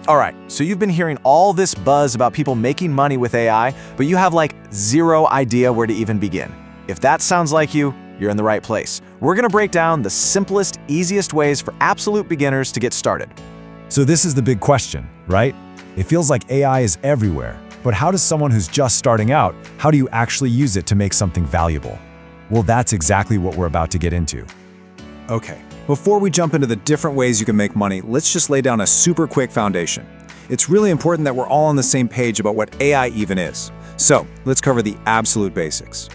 All right, so you've been hearing all this buzz about people making money with AI, but you have like zero idea where to even begin. If that sounds like you, you're in the right place. We're gonna break down the simplest, easiest ways for absolute beginners to get started. So this is the big question, right? It feels like AI is everywhere, but how does someone who's just starting out, how do you actually use it to make something valuable? Well, that's exactly what we're about to get into. Okay, before we jump into the different ways you can make money, let's just lay down a super quick foundation. It's really important that we're all on the same page about what AI even is. So, let's cover the absolute basics.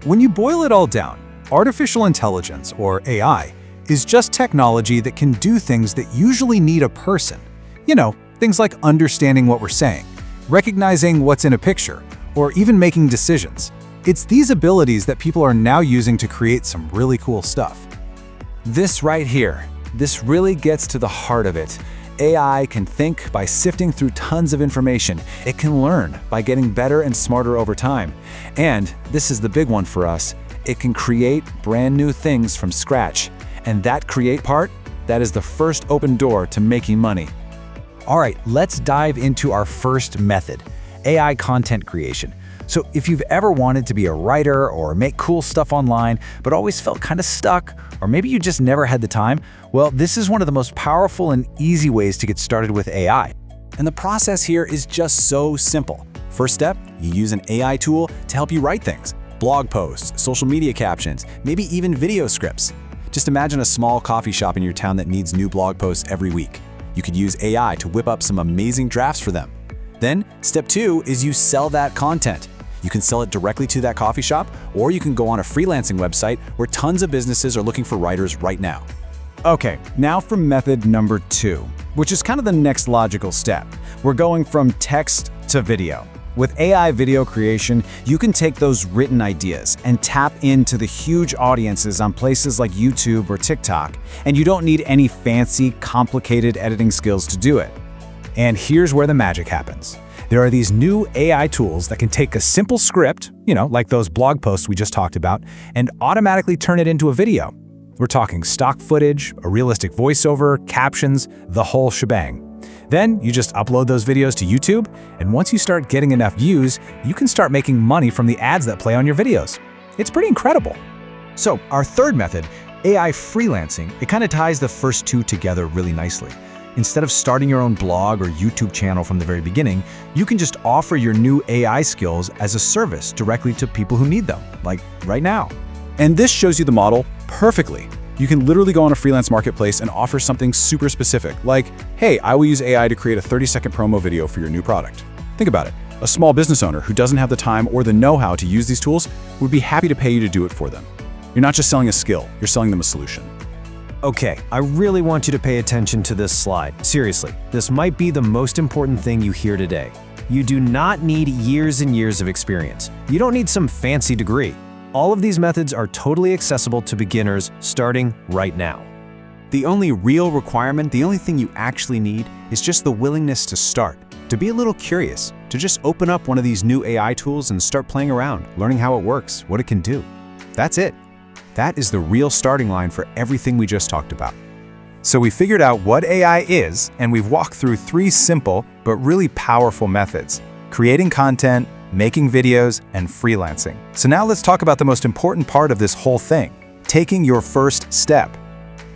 When you boil it all down, artificial intelligence, or AI, is just technology that can do things that usually need a person. You know, things like understanding what we're saying, recognizing what's in a picture, or even making decisions. It's these abilities that people are now using to create some really cool stuff. This right here, this really gets to the heart of it. AI can think by sifting through tons of information. It can learn by getting better and smarter over time. And this is the big one for us. It can create brand new things from scratch. And that create part, that is the first open door to making money. All right, let's dive into our first method, AI content creation. So if you've ever wanted to be a writer or make cool stuff online, but always felt kind of stuck, or maybe you just never had the time, well, this is one of the most powerful and easy ways to get started with AI. And the process here is just so simple. First step, you use an AI tool to help you write things. Blog posts, social media captions, maybe even video scripts. Just imagine a small coffee shop in your town that needs new blog posts every week. You could use AI to whip up some amazing drafts for them. Then, step 2 is you sell that content. You can sell it directly to that coffee shop, or you can go on a freelancing website where tons of businesses are looking for writers right now. Okay, now for method number 2, which is kind of the next logical step. We're going from text to video. With AI video creation, you can take those written ideas and tap into the huge audiences on places like YouTube or TikTok, and you don't need any fancy, complicated editing skills to do it. And here's where the magic happens. There are these new AI tools that can take a simple script, like those blog posts we just talked about, and automatically turn it into a video. We're talking stock footage, a realistic voiceover, captions, the whole shebang. Then you just upload those videos to YouTube, and once you start getting enough views, you can start making money from the ads that play on your videos. It's pretty incredible. So our third method, AI freelancing, it kind of ties the first two together really nicely. Instead of starting your own blog or YouTube channel from the very beginning, you can just offer your new AI skills as a service directly to people who need them, like right now. And this shows you the model perfectly. You can literally go on a freelance marketplace and offer something super specific, like, hey, I will use AI to create a 30-second promo video for your new product. Think about it. A small business owner who doesn't have the time or the know-how to use these tools would be happy to pay you to do it for them. You're not just selling a skill, you're selling them a solution. Okay, I really want you to pay attention to this slide. Seriously, this might be the most important thing you hear today. You do not need years and years of experience. You don't need some fancy degree. All of these methods are totally accessible to beginners starting right now. The only real requirement, the only thing you actually need, is just the willingness to start, to be a little curious, to just open up one of these new AI tools and start playing around, learning how it works, what it can do. That's it. That is the real starting line for everything we just talked about. So we figured out what AI is, and we've walked through 3 simple but really powerful methods: creating content, making videos, and freelancing. So now let's talk about the most important part of this whole thing, taking your first step.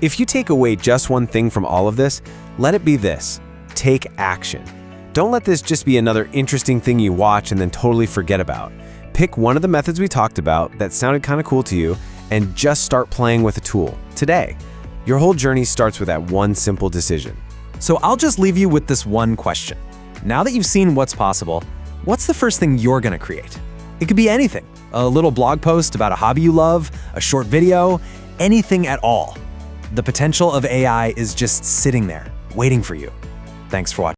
If you take away just one thing from all of this, let it be this: take action. Don't let this just be another interesting thing you watch and then totally forget about. Pick one of the methods we talked about that sounded kind of cool to you and just start playing with the tool today. Your whole journey starts with that one simple decision. So I'll just leave you with this one question. Now that you've seen what's possible, what's the first thing you're gonna create? It could be anything. A little blog post about a hobby you love, a short video, anything at all. The potential of AI is just sitting there, waiting for you. Thanks for watching.